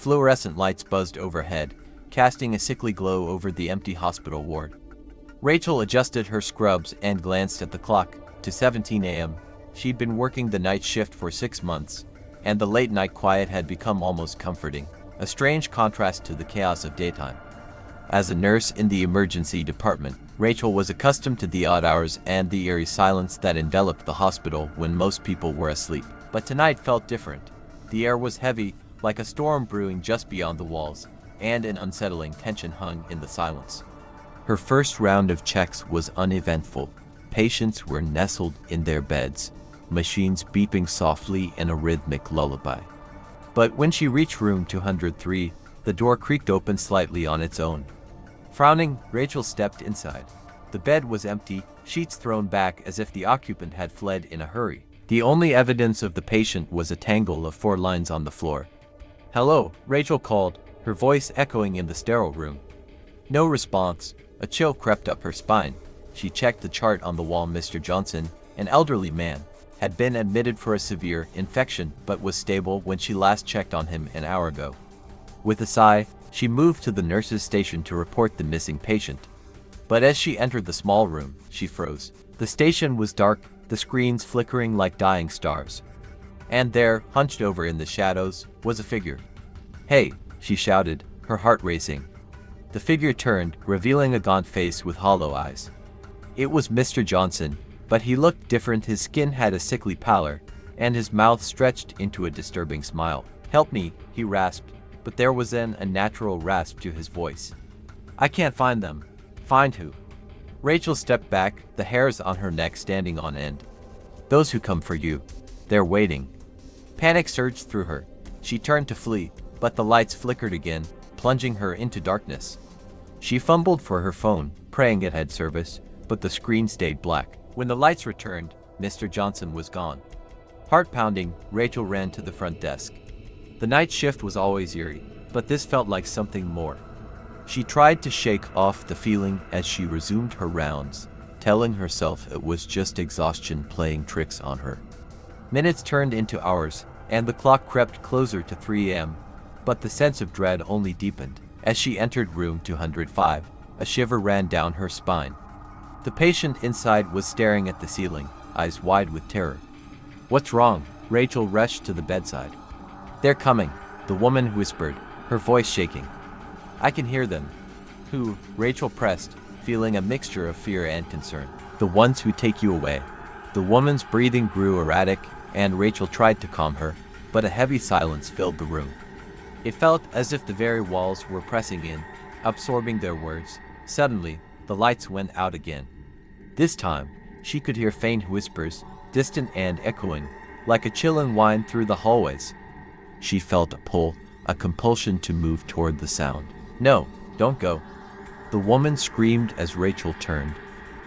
fluorescent lights buzzed overhead, casting a sickly glow over the empty hospital ward. Rachel adjusted her scrubs and glanced at the clock. To 17 a.m. She'd been working the night shift for 6 months, and the late-night quiet had become almost comforting, a strange contrast to the chaos of daytime. As a nurse in the emergency department, Rachel was accustomed to the odd hours and the eerie silence that enveloped the hospital when most people were asleep. But tonight felt different. The air was heavy, like a storm brewing just beyond the walls, and an unsettling tension hung in the silence. Her first round of checks was uneventful. Patients were nestled in their beds, machines beeping softly in a rhythmic lullaby. But when she reached room 203, the door creaked open slightly on its own. Frowning, Rachel stepped inside. The bed was empty, sheets thrown back as if the occupant had fled in a hurry. The only evidence of the patient was a tangle of 4 lines on the floor. "Hello," Rachel called, her voice echoing in the sterile room. No response. A chill crept up her spine. She checked the chart on the wall. Mr. Johnson, an elderly man, had been admitted for a severe infection but was stable when she last checked on him an hour ago. With a sigh, she moved to the nurse's station to report the missing patient. But as she entered the small room, she froze. The station was dark, the screens flickering like dying stars. And there, hunched over in the shadows, was a figure. "Hey," she shouted, her heart racing. The figure turned, revealing a gaunt face with hollow eyes. It was Mr. Johnson, but he looked different. His skin had a sickly pallor, and his mouth stretched into a disturbing smile. "Help me," he rasped, but there was then a natural rasp to his voice. "I can't find them." "Find who?" Rachel stepped back, the hairs on her neck standing on end. "Those who come for you. They're waiting." Panic surged through her. She turned to flee, but the lights flickered again, plunging her into darkness. She fumbled for her phone, praying it had service, but the screen stayed black. When the lights returned, Mr. Johnson was gone. Heart pounding, Rachel ran to the front desk. The night shift was always eerie, but this felt like something more. She tried to shake off the feeling as she resumed her rounds, telling herself it was just exhaustion playing tricks on her. Minutes turned into hours, and the clock crept closer to 3 a.m., but the sense of dread only deepened. As she entered room 205, a shiver ran down her spine. The patient inside was staring at the ceiling, eyes wide with terror. "What's wrong?" Rachel rushed to the bedside. "They're coming," the woman whispered, her voice shaking. "I can hear them." "Who?" Rachel pressed, feeling a mixture of fear and concern. "The ones who take you away." The woman's breathing grew erratic, and Rachel tried to calm her, but a heavy silence filled the room. It felt as if the very walls were pressing in, absorbing their words. Suddenly, the lights went out again. This time, she could hear faint whispers, distant and echoing, like a chill and wind through the hallways. She felt a pull, a compulsion to move toward the sound. "No, don't go." The woman screamed as Rachel turned,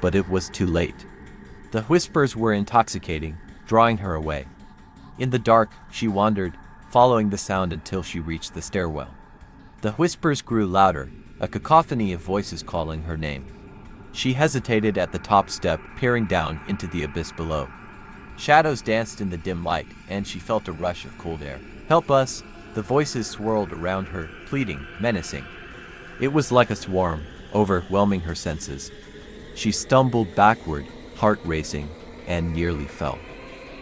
but it was too late. The whispers were intoxicating, drawing her away. In the dark, she wandered, following the sound until she reached the stairwell. The whispers grew louder, a cacophony of voices calling her name. She hesitated at the top step, peering down into the abyss below. Shadows danced in the dim light, and she felt a rush of cold air. "Help us!" The voices swirled around her, pleading, menacing. It was like a swarm, overwhelming her senses. She stumbled backward, heart racing, and nearly fell.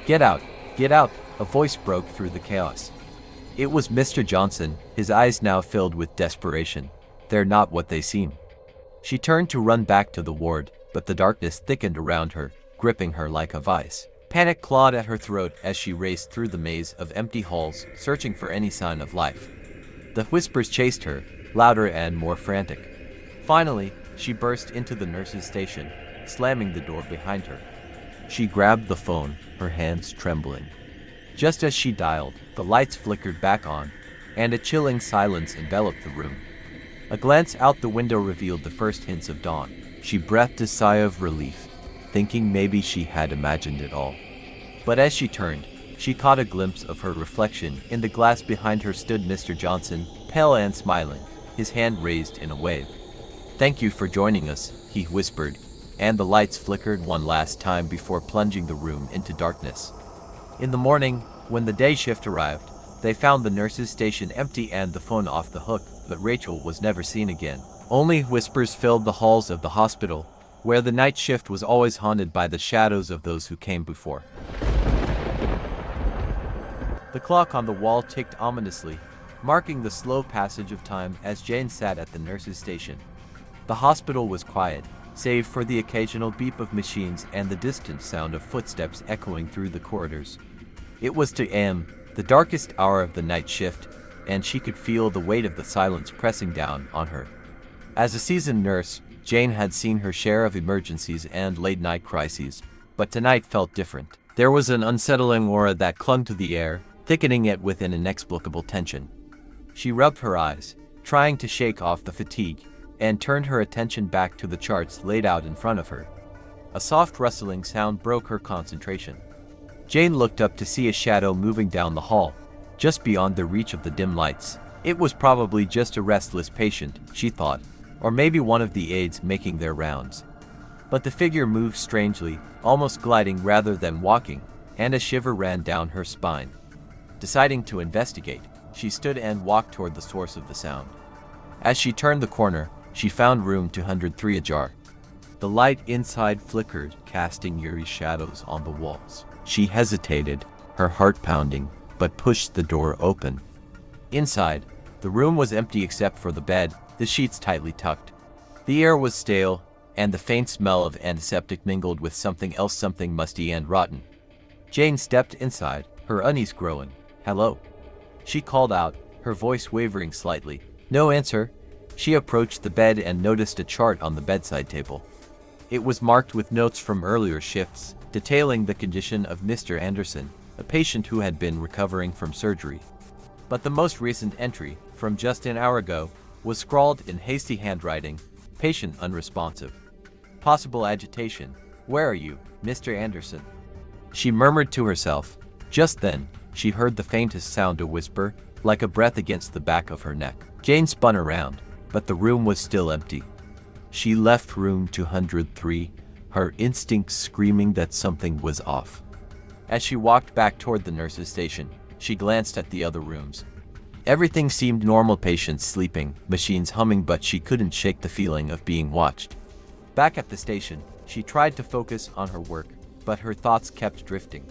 "Get out! Get out!" A voice broke through the chaos. It was Mr. Johnson, his eyes now filled with desperation. "They're not what they seem." She turned to run back to the ward, but the darkness thickened around her, gripping her like a vice. Panic clawed at her throat as she raced through the maze of empty halls, searching for any sign of life. The whispers chased her, louder and more frantic. Finally, she burst into the nurse's station, slamming the door behind her. She grabbed the phone, her hands trembling. Just as she dialed, the lights flickered back on, and a chilling silence enveloped the room. A glance out the window revealed the first hints of dawn. She breathed a sigh of relief, thinking maybe she had imagined it all. But as she turned, she caught a glimpse of her reflection. In the glass behind her stood Mr. Johnson, pale and smiling, his hand raised in a wave. "Thank you for joining us," he whispered, and the lights flickered one last time before plunging the room into darkness. In the morning, when the day shift arrived, They found the nurse's station empty and the phone off the hook, but Rachel was never seen again. Only whispers filled the halls of the hospital, where the night shift was always haunted by the shadows of those who came before. The clock on the wall ticked ominously, marking the slow passage of time as Jane sat at the nurse's station. The hospital was quiet, save for the occasional beep of machines and the distant sound of footsteps echoing through the corridors. It was 2 a.m., the darkest hour of the night shift, and she could feel the weight of the silence pressing down on her. As a seasoned nurse, Jane had seen her share of emergencies and late-night crises, but tonight felt different. There was an unsettling aura that clung to the air, thickening it with an inexplicable tension. She rubbed her eyes, trying to shake off the fatigue, and turned her attention back to the charts laid out in front of her. A soft rustling sound broke her concentration. Jane looked up to see a shadow moving down the hall, just beyond the reach of the dim lights. It was probably just a restless patient, she thought, or maybe one of the aides making their rounds. But the figure moved strangely, almost gliding rather than walking, and a shiver ran down her spine. Deciding to investigate, she stood and walked toward the source of the sound. As she turned the corner, she found room 203 ajar. The light inside flickered, casting eerie shadows on the walls. She hesitated, her heart pounding, but pushed the door open. Inside, the room was empty except for the bed, the sheets tightly tucked. The air was stale, and the faint smell of antiseptic mingled with something else, something musty and rotten. Jane stepped inside, her unease growing. "Hello?" She called out, her voice wavering slightly. No answer. She approached the bed and noticed a chart on the bedside table. It was marked with notes from earlier shifts, detailing the condition of Mr. Anderson, a patient who had been recovering from surgery. But the most recent entry, from just an hour ago, was scrawled in hasty handwriting, "Patient unresponsive. Possible agitation. Where are you, Mr. Anderson?" She murmured to herself. Just then, she heard the faintest sound, a whisper, like a breath against the back of her neck. Jane spun around, but the room was still empty. She left room 203, her instincts screaming that something was off. As she walked back toward the nurse's station, she glanced at the other rooms. Everything seemed normal, patients sleeping, machines humming, but she couldn't shake the feeling of being watched. Back at the station, she tried to focus on her work, but her thoughts kept drifting.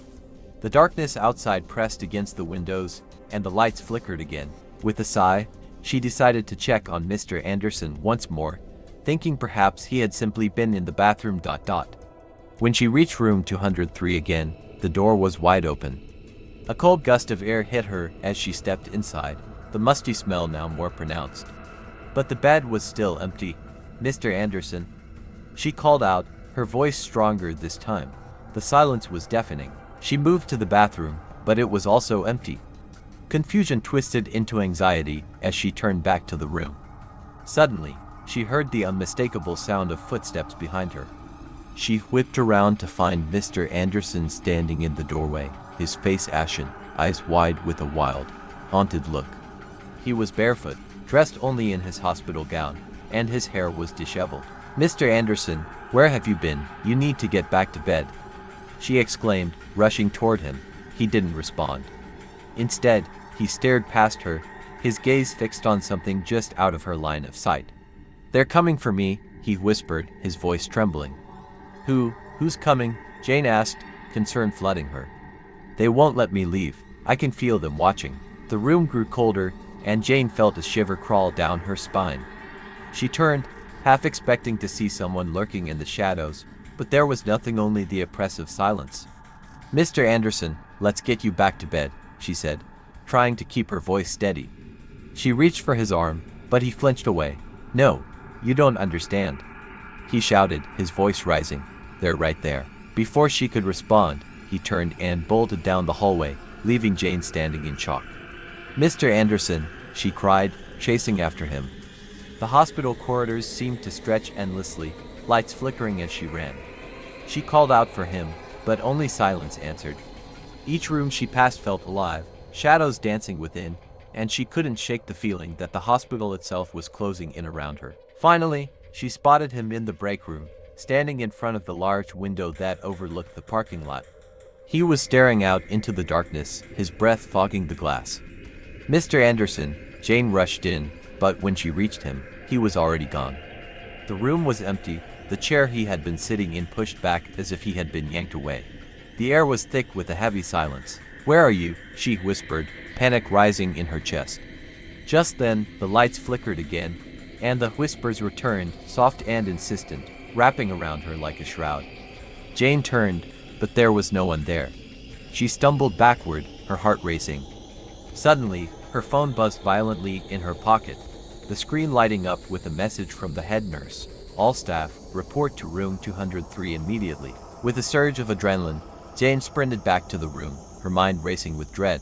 The darkness outside pressed against the windows, and the lights flickered again. With a sigh, she decided to check on Mr. Anderson once more, thinking perhaps he had simply been in the bathroom. When she reached room 203 again, the door was wide open. A cold gust of air hit her as she stepped inside, the musty smell now more pronounced. But the bed was still empty. "Mr. Anderson?" She called out, her voice stronger this time. The silence was deafening. She moved to the bathroom, but it was also empty. Confusion twisted into anxiety as she turned back to the room. Suddenly, she heard the unmistakable sound of footsteps behind her. She whipped around to find Mr. Anderson standing in the doorway, his face ashen, eyes wide with a wild, haunted look. He was barefoot, dressed only in his hospital gown, and his hair was disheveled. "Mr. Anderson, where have you been? You need to get back to bed," she exclaimed, rushing toward him. He didn't respond. Instead, he stared past her, his gaze fixed on something just out of her line of sight. "They're coming for me," he whispered, his voice trembling. Who's coming?" Jane asked, concern flooding her. "They won't let me leave. I can feel them watching." The room grew colder, and Jane felt a shiver crawl down her spine. She turned, half expecting to see someone lurking in the shadows, but there was nothing, only the oppressive silence. "Mr. Anderson, let's get you back to bed," she said, trying to keep her voice steady. She reached for his arm, but he flinched away. "No, you don't understand," he shouted, his voice rising. "They're right there." Before she could respond, he turned and bolted down the hallway, leaving Jane standing in shock. "Mr. Anderson," she cried, chasing after him. The hospital corridors seemed to stretch endlessly, lights flickering as she ran. She called out for him, but only silence answered. Each room she passed felt alive, shadows dancing within, and she couldn't shake the feeling that the hospital itself was closing in around her. Finally, she spotted him in the break room, standing in front of the large window that overlooked the parking lot. He was staring out into the darkness, his breath fogging the glass. Mr. Anderson, Jane rushed in, but when she reached him, he was already gone. The room was empty, the chair he had been sitting in pushed back as if he had been yanked away. The air was thick with a heavy silence. "Where are you?" she whispered, panic rising in her chest. Just then, the lights flickered again, and the whispers returned, soft and insistent, wrapping around her like a shroud. Jane turned, but there was no one there. She stumbled backward, her heart racing. Suddenly, her phone buzzed violently in her pocket, the screen lighting up with a message from the head nurse. "All staff, report to room 203 immediately." With a surge of adrenaline, Jane sprinted back to the room, her mind racing with dread.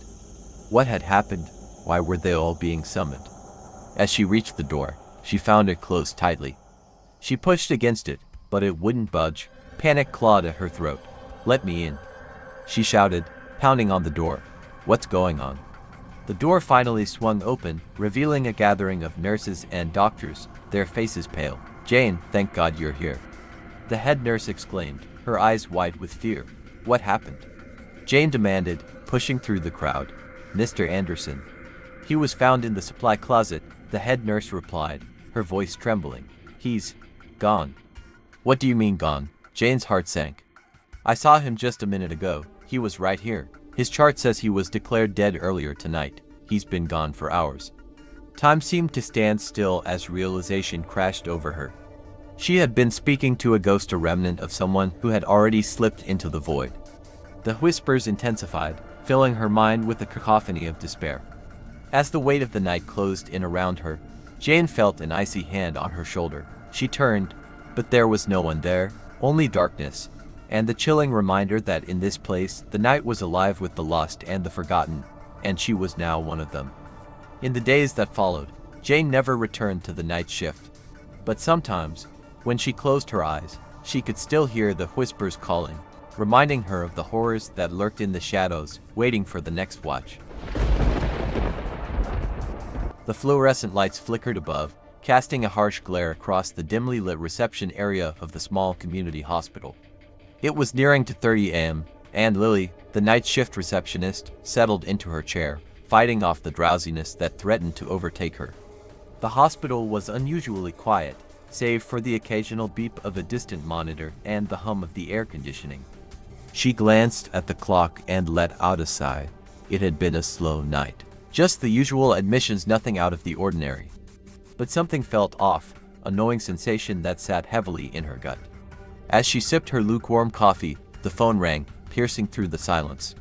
What had happened? Why were they all being summoned? As she reached the door, she found it closed tightly. She pushed against it, but it wouldn't budge. Panic clawed at her throat. "Let me in," she shouted, pounding on the door. "What's going on?" The door finally swung open, revealing a gathering of nurses and doctors, their faces pale. "Jane, thank God you're here," the head nurse exclaimed, her eyes wide with fear. "What happened?" Jane demanded, pushing through the crowd. "Mr. Anderson. He was found in the supply closet," the head nurse replied, her voice trembling. "He's gone." "What do you mean gone?" Jane's heart sank. "I saw him just a minute ago. He was right here. His chart says he was declared dead earlier tonight. He's been gone for hours." Time seemed to stand still as realization crashed over her. She had been speaking to a ghost, a remnant of someone who had already slipped into the void. The whispers intensified, filling her mind with a cacophony of despair. As the weight of the night closed in around her, Jane felt an icy hand on her shoulder. She turned, but there was no one there, only darkness, and the chilling reminder that in this place the night was alive with the lost and the forgotten, and she was now one of them. In the days that followed, Jane never returned to the night shift. But sometimes, when she closed her eyes, she could still hear the whispers calling, reminding her of the horrors that lurked in the shadows, waiting for the next watch. The fluorescent lights flickered above, casting a harsh glare across the dimly lit reception area of the small community hospital. It was nearing to 30 a.m., and Lily, the night shift receptionist, settled into her chair, fighting off the drowsiness that threatened to overtake her. The hospital was unusually quiet, save for the occasional beep of a distant monitor and the hum of the air conditioning. She glanced at the clock and let out a sigh. It had been a slow night. Just the usual admissions, nothing out of the ordinary. But something felt off, a gnawing sensation that sat heavily in her gut. As she sipped her lukewarm coffee, the phone rang, piercing through the silence.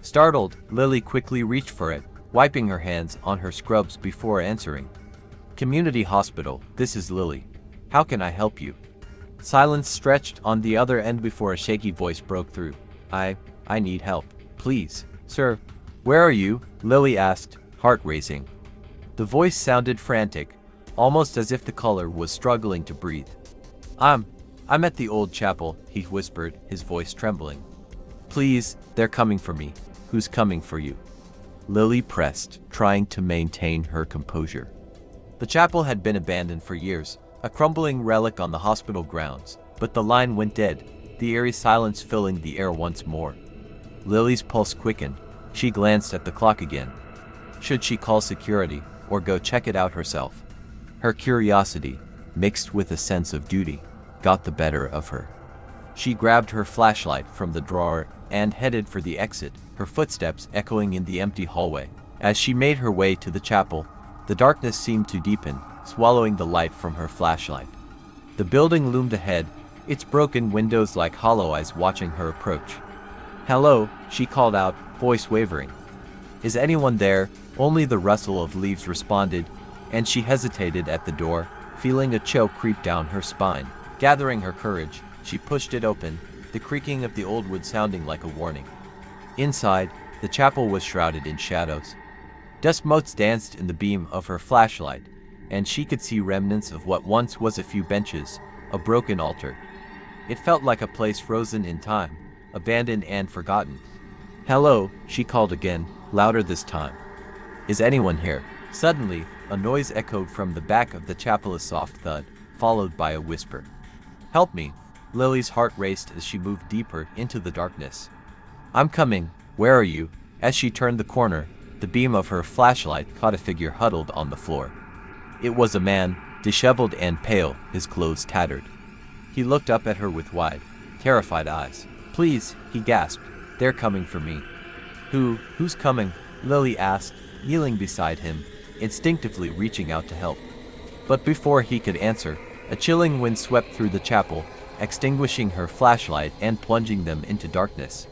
Startled, Lily quickly reached for it, wiping her hands on her scrubs before answering. "Community Hospital, this is Lily. How can I help you?" Silence stretched on the other end before a shaky voice broke through. I need help. Please, sir." "Where are you?" Lily asked, heart racing. The voice sounded frantic, almost as if the caller was struggling to breathe. I'm at the old chapel," he whispered, his voice trembling. "Please, they're coming for me." "Who's coming for you?" Lily pressed, trying to maintain her composure. The chapel had been abandoned for years, a crumbling relic on the hospital grounds, but the line went dead, the eerie silence filling the air once more. Lily's pulse quickened. She glanced at the clock again. Should she call security, or go check it out herself? Her curiosity, mixed with a sense of duty, got the better of her. She grabbed her flashlight from the drawer and headed for the exit, her footsteps echoing in the empty hallway. As she made her way to the chapel, the darkness seemed to deepen, swallowing the light from her flashlight. The building loomed ahead, its broken windows like hollow eyes watching her approach. "Hello," she called out, voice wavering. "Is anyone there?" Only the rustle of leaves responded, and she hesitated at the door, feeling a chill creep down her spine. Gathering her courage, she pushed it open, the creaking of the old wood sounding like a warning. Inside, the chapel was shrouded in shadows. Dust motes danced in the beam of her flashlight, and she could see remnants of what once was a few benches, a broken altar. It felt like a place frozen in time, abandoned and forgotten. "Hello," she called again, louder this time. "Is anyone here?" Suddenly, a noise echoed from the back of the chapel, a soft thud, followed by a whisper. "Help me." Lily's heart raced as she moved deeper into the darkness. "I'm coming. Where are you?" As she turned the corner, The beam of her flashlight caught a figure huddled on the floor. It was a man, disheveled and pale, his clothes tattered. He looked up at her with wide, terrified eyes. "Please," he gasped, "they're coming for me." Who's coming?" Lily asked, kneeling beside him, instinctively reaching out to help. But before he could answer, a chilling wind swept through the chapel, extinguishing her flashlight and plunging them into darkness.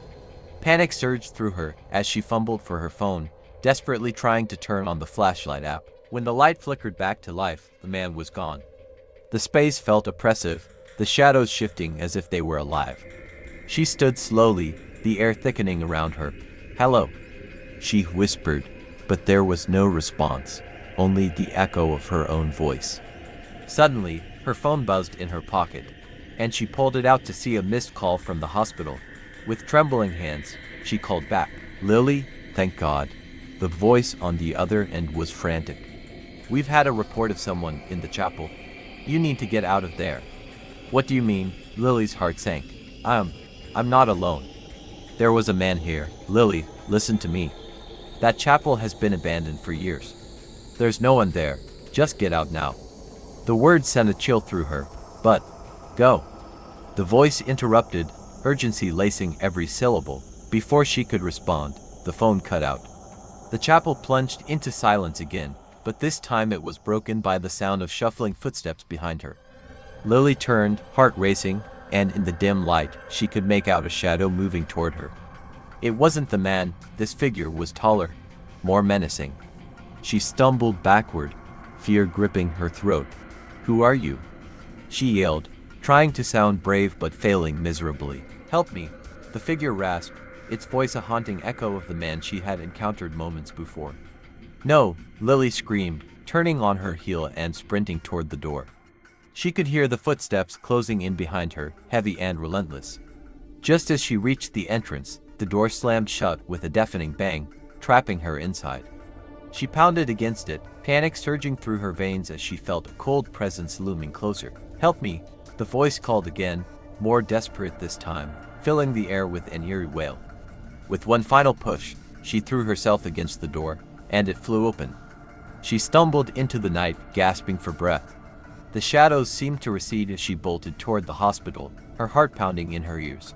Panic surged through her as she fumbled for her phone, desperately trying to turn on the flashlight app. When the light flickered back to life, the man was gone. The space felt oppressive, the shadows shifting as if they were alive. She stood slowly, the air thickening around her. "Hello," she whispered, but there was no response, only the echo of her own voice. Suddenly, her phone buzzed in her pocket, and she pulled it out to see a missed call from the hospital. With trembling hands, she called back. "Lily, thank God." The voice on the other end was frantic. "We've had a report of someone in the chapel. You need to get out of there." "What do you mean?" Lily's heart sank. I'm not alone. There was a man here. Lily, listen to me. That chapel has been abandoned for years. There's no one there. Just get out now." The words sent a chill through her. "But, go." The voice interrupted, urgency lacing every syllable. Before she could respond, the phone cut out. The chapel plunged into silence again, but this time it was broken by the sound of shuffling footsteps behind her. Lily turned, heart racing, and in the dim light, she could make out a shadow moving toward her. It wasn't the man. This figure was taller, more menacing. She stumbled backward, fear gripping her throat. "Who are you?" she yelled, trying to sound brave but failing miserably. "Help me," the figure rasped, its voice a haunting echo of the man she had encountered moments before. "No," Lily screamed, turning on her heel and sprinting toward the door. She could hear the footsteps closing in behind her, heavy and relentless. Just as she reached the entrance, the door slammed shut with a deafening bang, trapping her inside. She pounded against it, panic surging through her veins as she felt a cold presence looming closer. "Help me," the voice called again, more desperate this time, filling the air with an eerie wail. With one final push, she threw herself against the door, and it flew open. She stumbled into the night, gasping for breath. The shadows seemed to recede as she bolted toward the hospital, her heart pounding in her ears.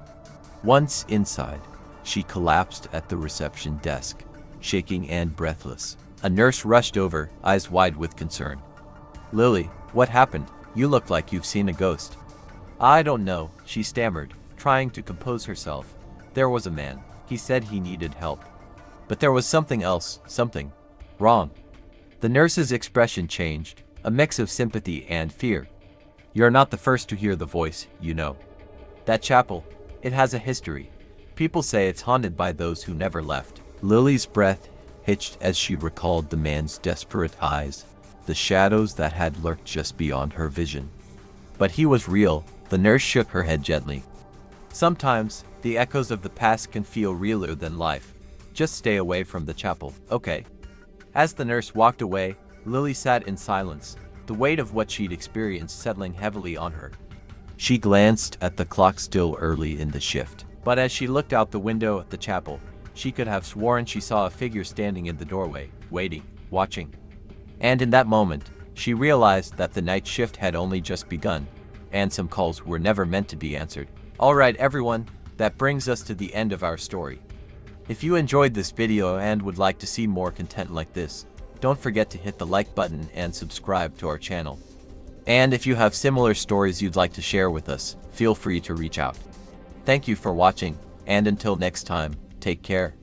Once inside, she collapsed at the reception desk, shaking and breathless. A nurse rushed over, eyes wide with concern. "Lily, what happened? You look like you've seen a ghost." "I don't know," she stammered, trying to compose herself. "There was a man. He said he needed help. But there was something else, something wrong." The nurse's expression changed, a mix of sympathy and fear. "You're not the first to hear the voice, you know. That chapel, it has a history. People say it's haunted by those who never left." Lily's breath hitched as she recalled the man's desperate eyes, the shadows that had lurked just beyond her vision. But he was real. The nurse shook her head gently. "Sometimes, the echoes of the past can feel realer than life. Just stay away from the chapel, okay?" As the nurse walked away, Lily sat in silence, the weight of what she'd experienced settling heavily on her. She glanced at the clock, still early in the shift. But as she looked out the window at the chapel, she could have sworn she saw a figure standing in the doorway, waiting, watching. And in that moment, she realized that the night shift had only just begun, and some calls were never meant to be answered. Alright everyone, that brings us to the end of our story. If you enjoyed this video and would like to see more content like this, don't forget to hit the like button and subscribe to our channel. And if you have similar stories you'd like to share with us, feel free to reach out. Thank you for watching, and until next time, take care.